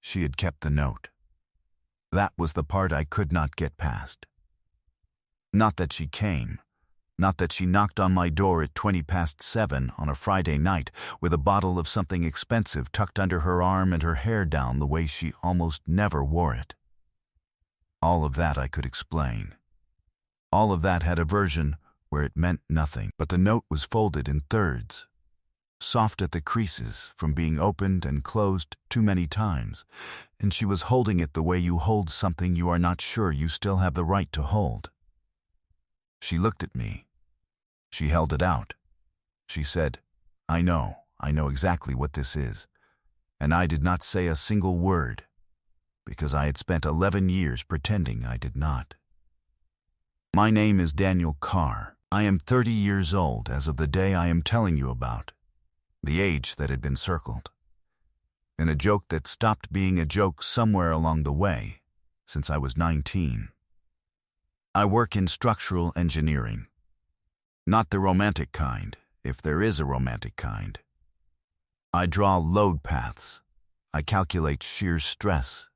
She had kept the note. That was the part I could not get past. Not that she came. Not that she knocked on my door at 7:20 on a Friday night with a bottle of something expensive tucked under her arm and her hair down the way she almost never wore it. All of that I could explain. All of that had a version where it meant nothing, but the note was folded in thirds, soft at the creases from being opened and closed too many times, and she was holding it the way you hold something you are not sure you still have the right to hold. She looked at me. She held it out. She said, I know exactly what this is. And I did not say a single word, because I had spent 11 years pretending I did not. My name is Daniel Carr. I am 30 years old as of the day I am telling you about, the age that had been circled, and a joke that stopped being a joke somewhere along the way, since I was 19. I work in structural engineering. Not the romantic kind, if there is a romantic kind. I draw load paths. I calculate shear stress.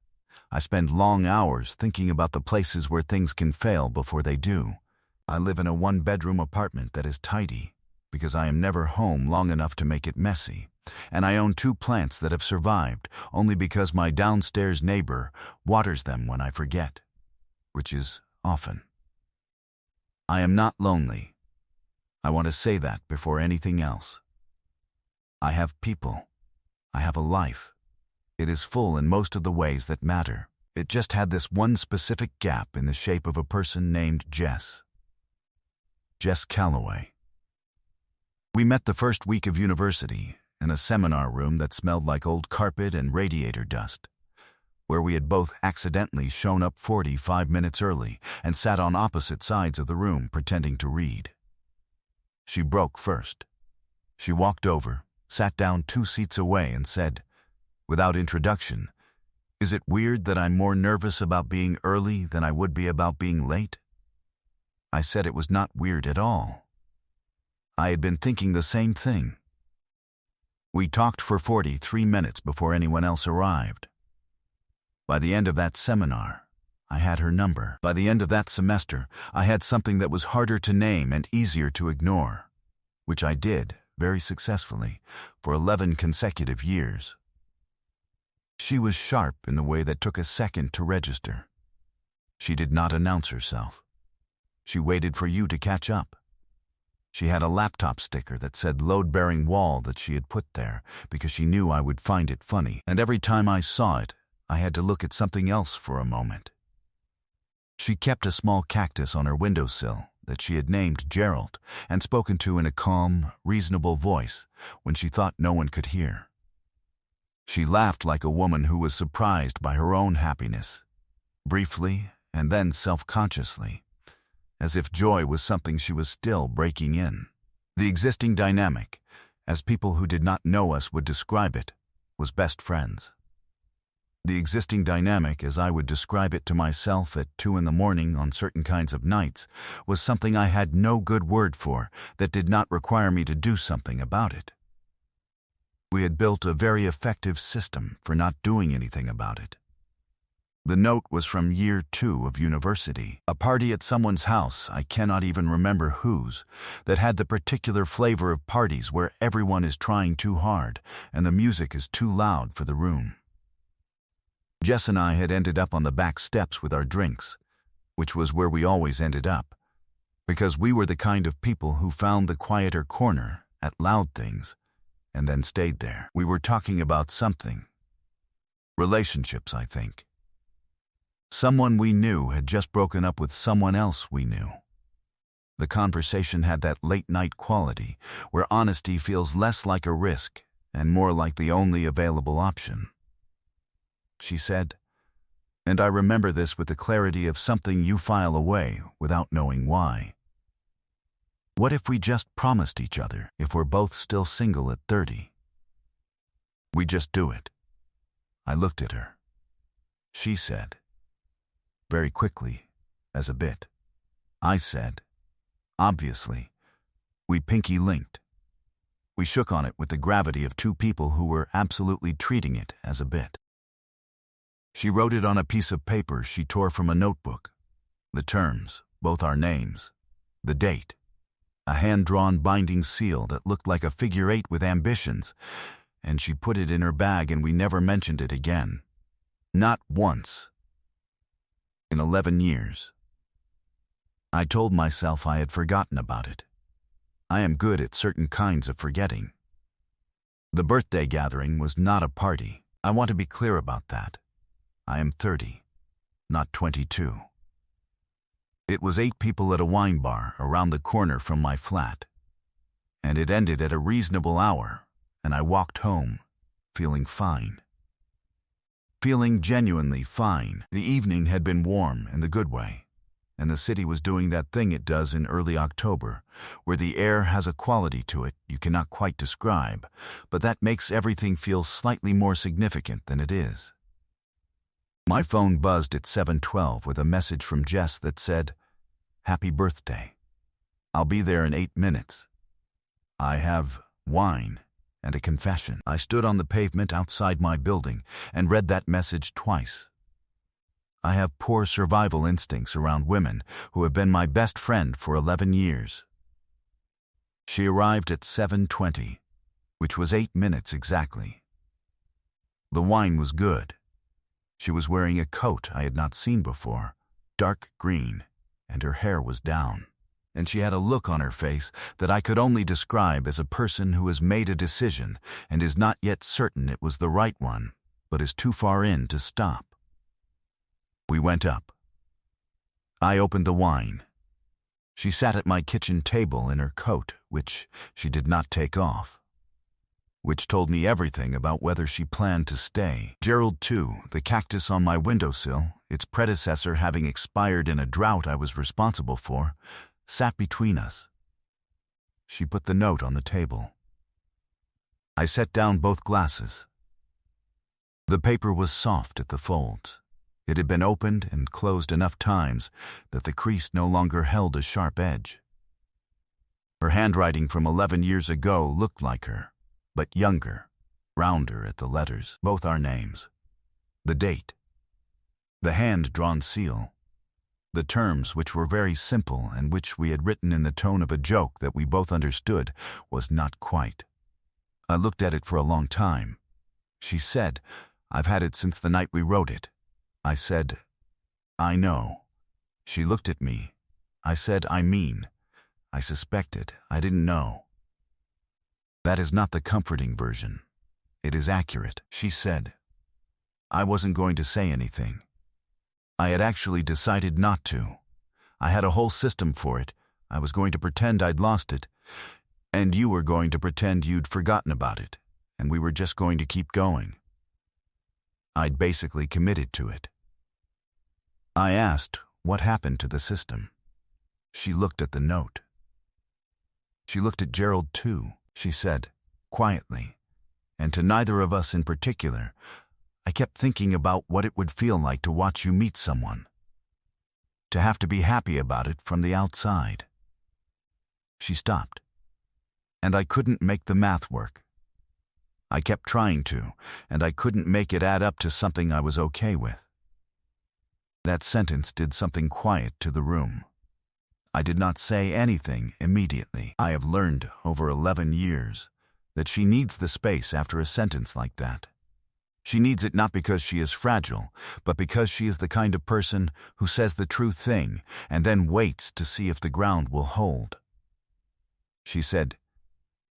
I spend long hours thinking about the places where things can fail before they do. I live in a one-bedroom apartment that is tidy, because I am never home long enough to make it messy, and I own 2 plants that have survived only because my downstairs neighbor waters them when I forget, which is often. I am not lonely. I want to say that before anything else. I have people. I have a life. It is full in most of the ways that matter. It just had this one specific gap in the shape of a person named Jess. Jess Calloway. We met the first week of university in a seminar room that smelled like old carpet and radiator dust, where we had both accidentally shown up 45 minutes early and sat on opposite sides of the room pretending to read. She broke first. She walked over, sat down 2 seats away and said, without introduction, "Is it weird that I'm more nervous about being early than I would be about being late?" I said it was not weird at all. I had been thinking the same thing. We talked for 43 minutes before anyone else arrived. By the end of that seminar, I had her number. By the end of that semester, I had something that was harder to name and easier to ignore, which I did, very successfully, for 11 consecutive years. She was sharp in the way that took a second to register. She did not announce herself. She waited for you to catch up. She had a laptop sticker that said load-bearing wall that she had put there because she knew I would find it funny, and every time I saw it, I had to look at something else for a moment. She kept a small cactus on her windowsill that she had named Gerald and spoken to in a calm, reasonable voice when she thought no one could hear. She laughed like a woman who was surprised by her own happiness, briefly and then self-consciously, as if joy was something she was still breaking in. The existing dynamic, as people who did not know us would describe it, was best friends. The existing dynamic, as I would describe it to myself at 2 a.m. on certain kinds of nights, was something I had no good word for that did not require me to do something about it. We had built a very effective system for not doing anything about it. The note was from year 2 of university, a party at someone's house, I cannot even remember whose, that had the particular flavor of parties where everyone is trying too hard and the music is too loud for the room. Jess and I had ended up on the back steps with our drinks, which was where we always ended up, because we were the kind of people who found the quieter corner at loud things and then stayed there. We were talking about something. Relationships, I think. Someone we knew had just broken up with someone else we knew. The conversation had that late-night quality where honesty feels less like a risk and more like the only available option. She said, and I remember this with the clarity of something you file away without knowing why. What if we just promised each other if we're both still single at 30? We just do it. I looked at her. She said, very quickly, as a bit. I said, obviously. We pinky linked. We shook on it with the gravity of 2 people who were absolutely treating it as a bit. She wrote it on a piece of paper she tore from a notebook. The terms, both our names, the date, a hand-drawn binding seal that looked like a figure 8 with ambitions, and she put it in her bag and we never mentioned it again. Not once. In 11 years. I told myself I had forgotten about it. I am good at certain kinds of forgetting. The birthday gathering was not a party. I want to be clear about that. I am 30, not 22. It was 8 people at a wine bar around the corner from my flat, and it ended at a reasonable hour, and I walked home, feeling fine. Feeling genuinely fine. The evening had been warm in the good way, and the city was doing that thing it does in early October, where the air has a quality to it you cannot quite describe, but that makes everything feel slightly more significant than it is. My phone buzzed at 7:12 with a message from Jess that said, "Happy birthday. I'll be there in 8 minutes. I have wine and a confession." I stood on the pavement outside my building and read that message twice. I have poor survival instincts around women who have been my best friend for 11 years. She arrived at 7:20, which was 8 minutes exactly. The wine was good. She was wearing a coat I had not seen before, dark green, and her hair was down. And she had a look on her face that I could only describe as a person who has made a decision and is not yet certain it was the right one, but is too far in to stop. We went up. I opened the wine. She sat at my kitchen table in her coat, which she did not take off, which told me everything about whether she planned to stay. Gerald, too, the cactus on my windowsill, its predecessor having expired in a drought I was responsible for, sat between us. She put the note on the table. I set down both glasses. The paper was soft at the folds. It had been opened and closed enough times that the crease no longer held a sharp edge. Her handwriting from 11 years ago looked like her, but younger, rounder at the letters, both our names, the date, the hand-drawn seal, the terms, which were very simple and which we had written in the tone of a joke that we both understood, was not quite. I looked at it for a long time. She said, "I've had it since the night we wrote it." I said, "I know." She looked at me. I said, "I mean, I suspected, I didn't know." That is not the comforting version. It is accurate. She said, "I wasn't going to say anything. I had actually decided not to. I had a whole system for it. I was going to pretend I'd lost it, and you were going to pretend you'd forgotten about it, and we were just going to keep going. I'd basically committed to it." I asked what happened to the system. She looked at the note. She looked at Gerald too, she said, quietly, and to neither of us in particular. I kept thinking about what it would feel like to watch you meet someone, to have to be happy about it from the outside. She stopped, and I couldn't make the math work. I kept trying to, and I couldn't make it add up to something I was okay with. That sentence did something quiet to the room. I did not say anything immediately. I have learned over 11 years that she needs the space after a sentence like that. She needs it not because she is fragile, but because she is the kind of person who says the true thing and then waits to see if the ground will hold. She said,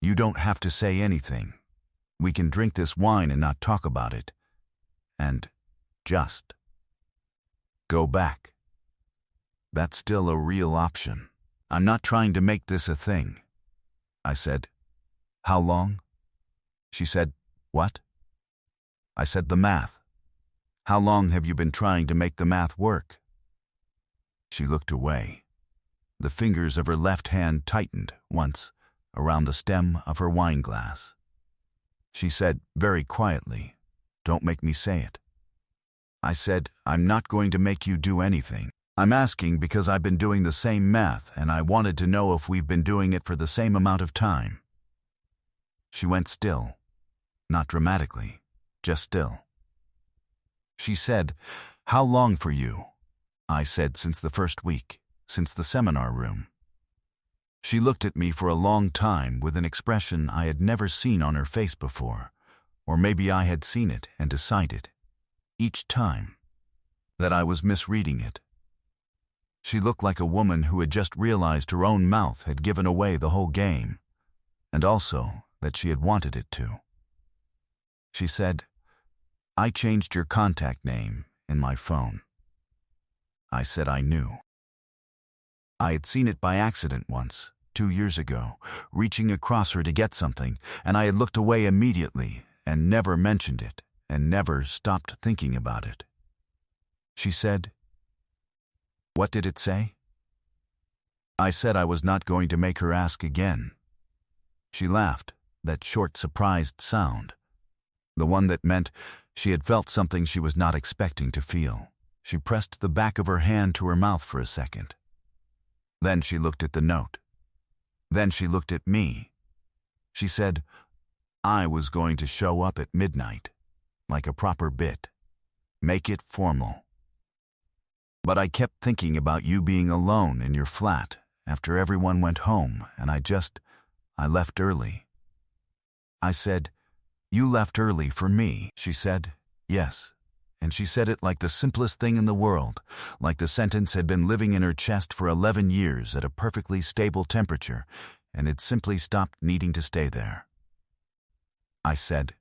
"You don't have to say anything. We can drink this wine and not talk about it. And just go back. That's still a real option. I'm not trying to make this a thing." I said, "How long?" She said, "What?" I said, "The math. How long have you been trying to make the math work?" She looked away. The fingers of her left hand tightened once around the stem of her wine glass. She said very quietly, "Don't make me say it." I said, "I'm not going to make you do anything. I'm asking because I've been doing the same math and I wanted to know if we've been doing it for the same amount of time." She went still, not dramatically, just still. She said, "How long for you?" I said, "Since the first week, since the seminar room." She looked at me for a long time with an expression I had never seen on her face before, or maybe I had seen it and decided, each time, that I was misreading it. She looked like a woman who had just realized her own mouth had given away the whole game, and also that she had wanted it to. She said, "I changed your contact name in my phone." I said I knew. I had seen it by accident once, 2 years ago, reaching across her to get something, and I had looked away immediately and never mentioned it and never stopped thinking about it. She said, "What did it say?" I said I was not going to make her ask again. She laughed, that short, surprised sound, the one that meant she had felt something she was not expecting to feel. She pressed the back of her hand to her mouth for a second. Then she looked at the note. Then she looked at me. She said, "I was going to show up at midnight, like a proper bit. Make it formal. But I kept thinking about you being alone in your flat after everyone went home, and I left early." I said, "You left early for me?" She said, "Yes." And she said it like the simplest thing in the world, like the sentence had been living in her chest for 11 years at a perfectly stable temperature, and had simply stopped needing to stay there. I said,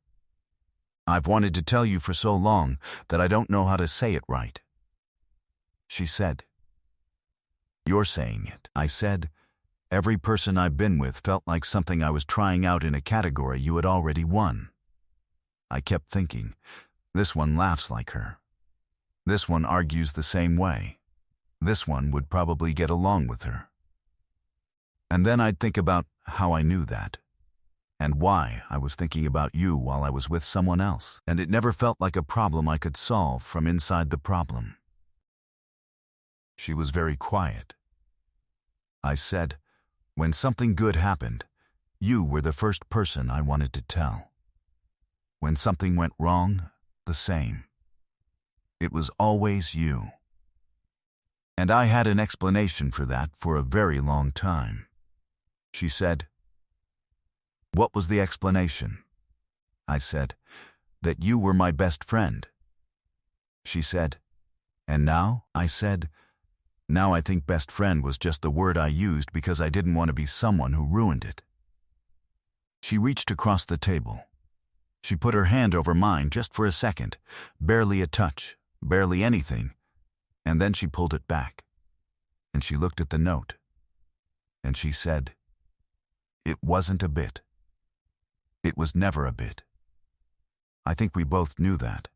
"I've wanted to tell you for so long that I don't know how to say it right." She said, "You're saying it." I said, "Every person I've been with felt like something I was trying out in a category you had already won." I kept thinking, this one laughs like her. This one argues the same way. This one would probably get along with her. And then I'd think about how I knew that, and why I was thinking about you while I was with someone else, and it never felt like a problem I could solve from inside the problem. She was very quiet. I said, "When something good happened, you were the first person I wanted to tell. When something went wrong, the same. It was always you." And I had an explanation for that for a very long time. She said, "What was the explanation?" I said, "That you were my best friend." She said, "And now?" I said, "Now I think best friend was just the word I used because I didn't want to be someone who ruined it." She reached across the table. She put her hand over mine just for a second, barely a touch, barely anything, and then she pulled it back. And she looked at the note. And she said, "It wasn't a bit. It was never a bit." I think we both knew that.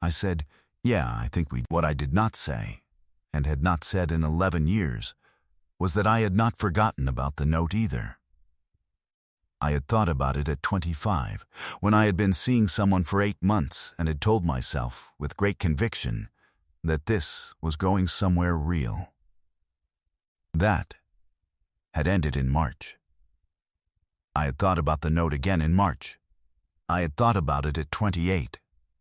I said, "Yeah, I think we..." What I did not say, and had not said in 11 years, was that I had not forgotten about the note either. I had thought about it at 25, when I had been seeing someone for 8 months and had told myself, with great conviction, that this was going somewhere real. That had ended in March. I had thought about the note again in March. I had thought about it at 28,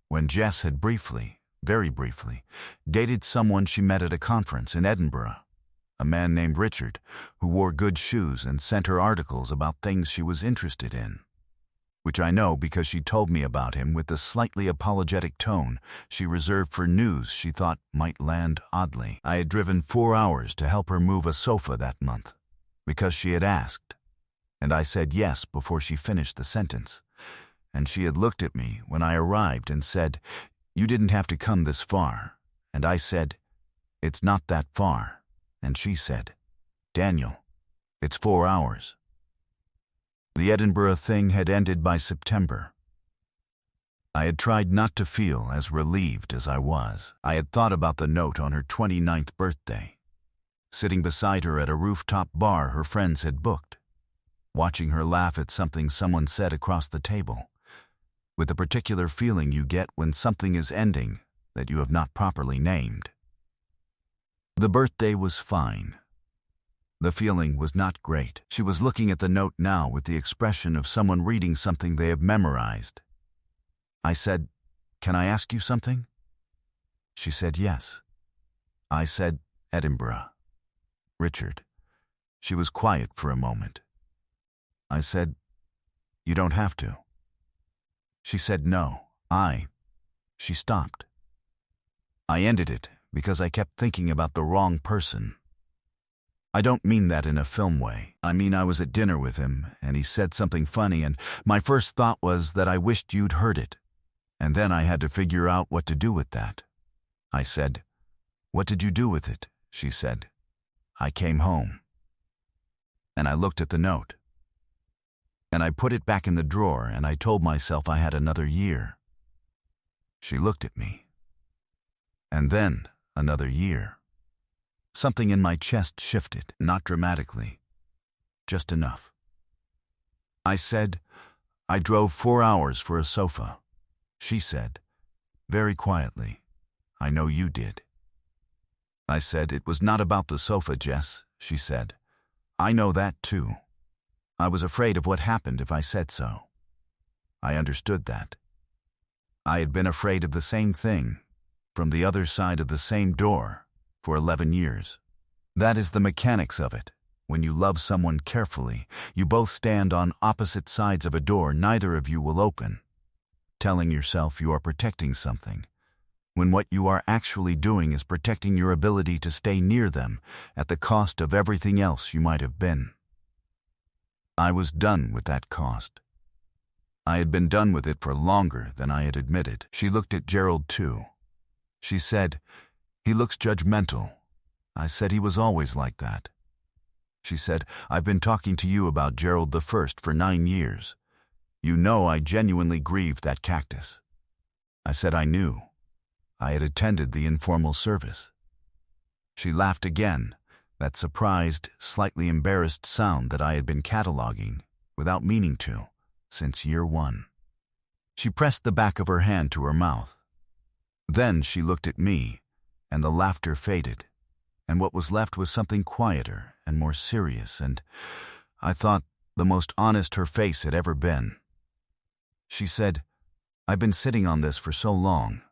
when Jess had briefly, very briefly, dated someone she met at a conference in Edinburgh. A man named Richard, who wore good shoes and sent her articles about things she was interested in, which I know because she told me about him with the slightly apologetic tone she reserved for news she thought might land oddly. I had driven 4 hours to help her move a sofa that month, because she had asked, and I said yes before she finished the sentence, and she had looked at me when I arrived and said, "You didn't have to come this far," and I said, "It's not that far." And she said, "Daniel, it's 4 hours." The Edinburgh thing had ended by September. I had tried not to feel as relieved as I was. I had thought about the note on her 29th birthday, sitting beside her at a rooftop bar her friends had booked, watching her laugh at something someone said across the table, with the particular feeling you get when something is ending that you have not properly named. The birthday was fine. The feeling was not great. She was looking at the note now with the expression of someone reading something they have memorized. I said, "Can I ask you something?" She said yes. I said, Edinburgh. Richard. She was quiet for a moment. I said, you don't have to. She said no. She stopped. I ended it because I kept thinking about the wrong person. I don't mean that in a film way. I mean I was at dinner with him, and he said something funny, and my first thought was that I wished you'd heard it. And then I had to figure out what to do with that. I said, what did you do with it? She said, I came home. And I looked at the note. And I put it back in the drawer, and I told myself I had another year. She looked at me. And then another year. Something in my chest shifted, not dramatically, just enough. I said, I drove 4 hours for a sofa. She said, very quietly, I know you did. I said, it was not about the sofa, Jess, she said. I know that too. I was afraid of what happened if I said so. I understood that. I had been afraid of the same thing, from the other side of the same door, for 11 years. That is the mechanics of it. When you love someone carefully, you both stand on opposite sides of a door neither of you will open, telling yourself you are protecting something, when what you are actually doing is protecting your ability to stay near them at the cost of everything else you might have been. I was done with that cost. I had been done with it for longer than I had admitted. She looked at Gerald too. She said, he looks judgmental. I said he was always like that. She said, I've been talking to you about Gerald the First for 9 years. You know I genuinely grieved that cactus. I said I knew. I had attended the informal service. She laughed again, that surprised, slightly embarrassed sound that I had been cataloging, without meaning to, since year 1. She pressed the back of her hand to her mouth. Then she looked at me, and the laughter faded, and what was left was something quieter and more serious, and I thought the most honest her face had ever been. She said, I've been sitting on this for so long,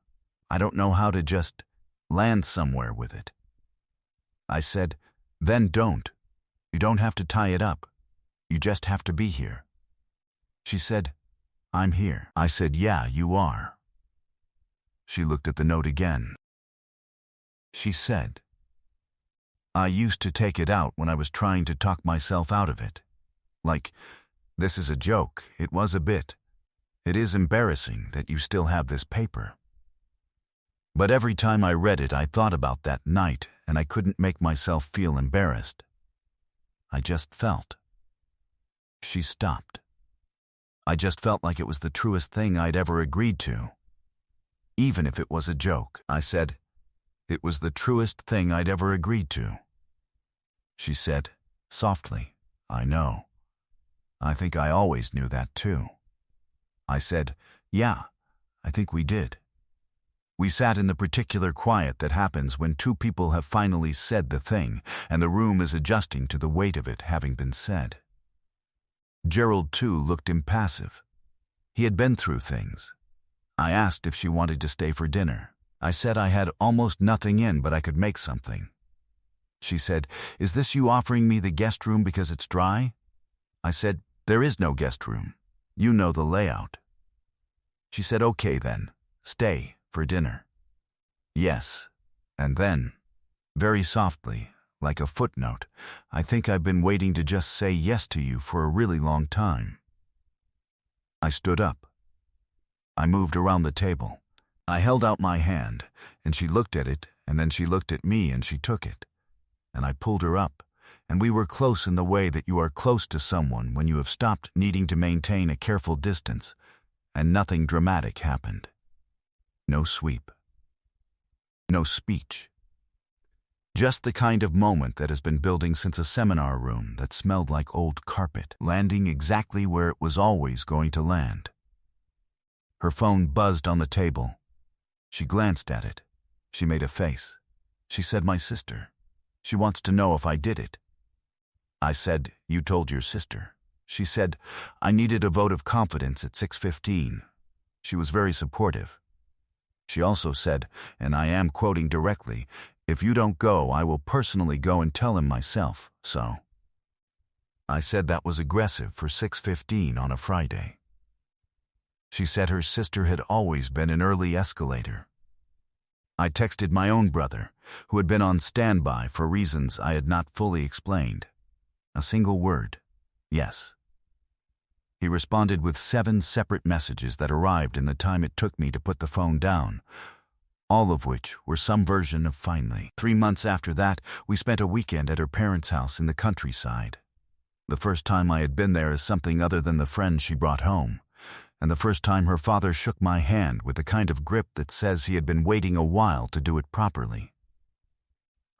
I don't know how to just land somewhere with it. I said, then don't. You don't have to tie it up. You just have to be here. She said, I'm here. I said, yeah, you are. She looked at the note again. She said, I used to take it out when I was trying to talk myself out of it. Like, this is a joke. It was a bit. It is embarrassing that you still have this paper. But every time I read it, I thought about that night, and I couldn't make myself feel embarrassed. I just felt. She stopped. I just felt like it was the truest thing I'd ever agreed to. Even if it was a joke, I said, it was the truest thing I'd ever agreed to. She said, softly, I know. I think I always knew that too. I said, yeah, I think we did. We sat in the particular quiet that happens when two people have finally said the thing, and the room is adjusting to the weight of it having been said. Gerald, too, looked impassive. He had been through things. I asked if she wanted to stay for dinner. I said I had almost nothing in, but I could make something. She said, is this you offering me the guest room because it's dry? I said, there is no guest room. You know the layout. She said, okay then, stay for dinner. Yes, and then, very softly, like a footnote, I think I've been waiting to just say yes to you for a really long time. I stood up. I moved around the table. I held out my hand, and she looked at it, and then she looked at me and she took it. And I pulled her up, and we were close in the way that you are close to someone when you have stopped needing to maintain a careful distance, and nothing dramatic happened. No sweep. No speech. Just the kind of moment that has been building since a seminar room that smelled like old carpet, landing exactly where it was always going to land. Her phone buzzed on the table. She glanced at it. She made a face. She said, my sister. She wants to know if I did it. I said, you told your sister. She said, I needed a vote of confidence at 6:15. She was very supportive. She also said, and I am quoting directly, "If you don't go, I will personally go and tell him myself, so." I said that was aggressive for 6:15 on a Friday. She said her sister had always been an early escalator. I texted my own brother, who had been on standby for reasons I had not fully explained. A single word, yes. He responded with 7 separate messages that arrived in the time it took me to put the phone down, all of which were some version of finally. 3 months after that, we spent a weekend at her parents' house in the countryside. The first time I had been there as something other than the friend she brought home, and the first time her father shook my hand with the kind of grip that says he had been waiting a while to do it properly.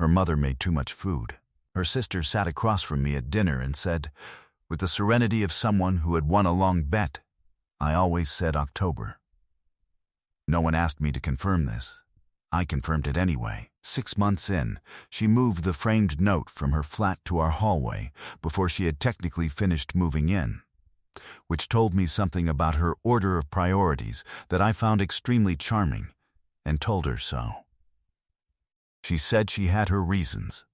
Her mother made too much food. Her sister sat across from me at dinner and said, with the serenity of someone who had won a long bet, "I always said October." No one asked me to confirm this. I confirmed it anyway. 6 months in, she moved the framed note from her flat to our hallway before she had technically finished moving in, which told me something about her order of priorities that I found extremely charming, and told her so. She said she had her reasons.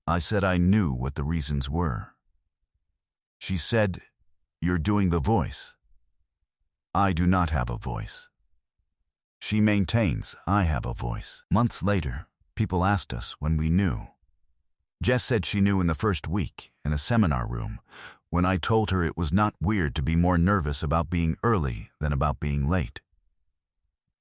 I said I knew what the reasons were. She said, "You're doing the voice." I do not have a voice. She maintains I have a voice. Months later, people asked us when we knew. Jess said she knew in the first week, in a seminar room, when I told her it was not weird to be more nervous about being early than about being late.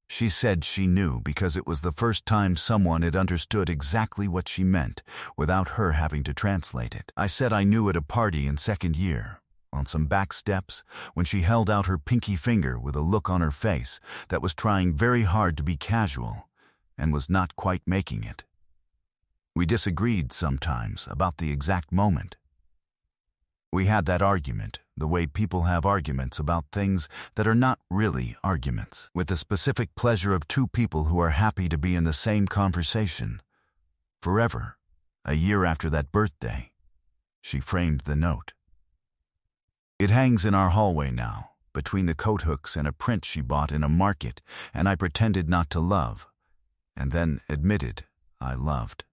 She said she knew because it was the first time someone had understood exactly what she meant without her having to translate it. I said I knew at a party in second year, on some back steps, when she held out her pinky finger with a look on her face that was trying very hard to be casual and was not quite making it. We disagreed sometimes about the exact moment. We had that argument, the way people have arguments about things that are not really arguments, with the specific pleasure of 2 people who are happy to be in the same conversation. Forever, a year after that birthday, she framed the note. It hangs in our hallway now, between the coat hooks and a print she bought in a market, and I pretended not to love, and then admitted I loved.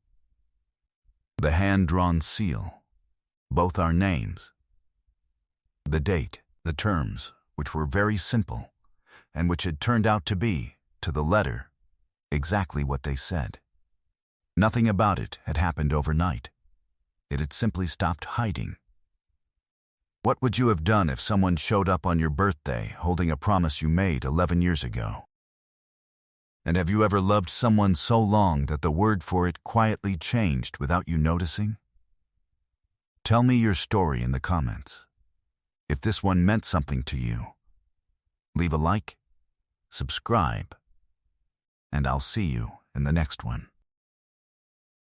The hand-drawn seal, both our names, the date, the terms, which were very simple, and which had turned out to be, to the letter, exactly what they said. Nothing about it had happened overnight. It had simply stopped hiding. What would you have done if someone showed up on your birthday holding a promise you made 11 years ago? And have you ever loved someone so long that the word for it quietly changed without you noticing? Tell me your story in the comments. If this one meant something to you, leave a like, subscribe, and I'll see you in the next one.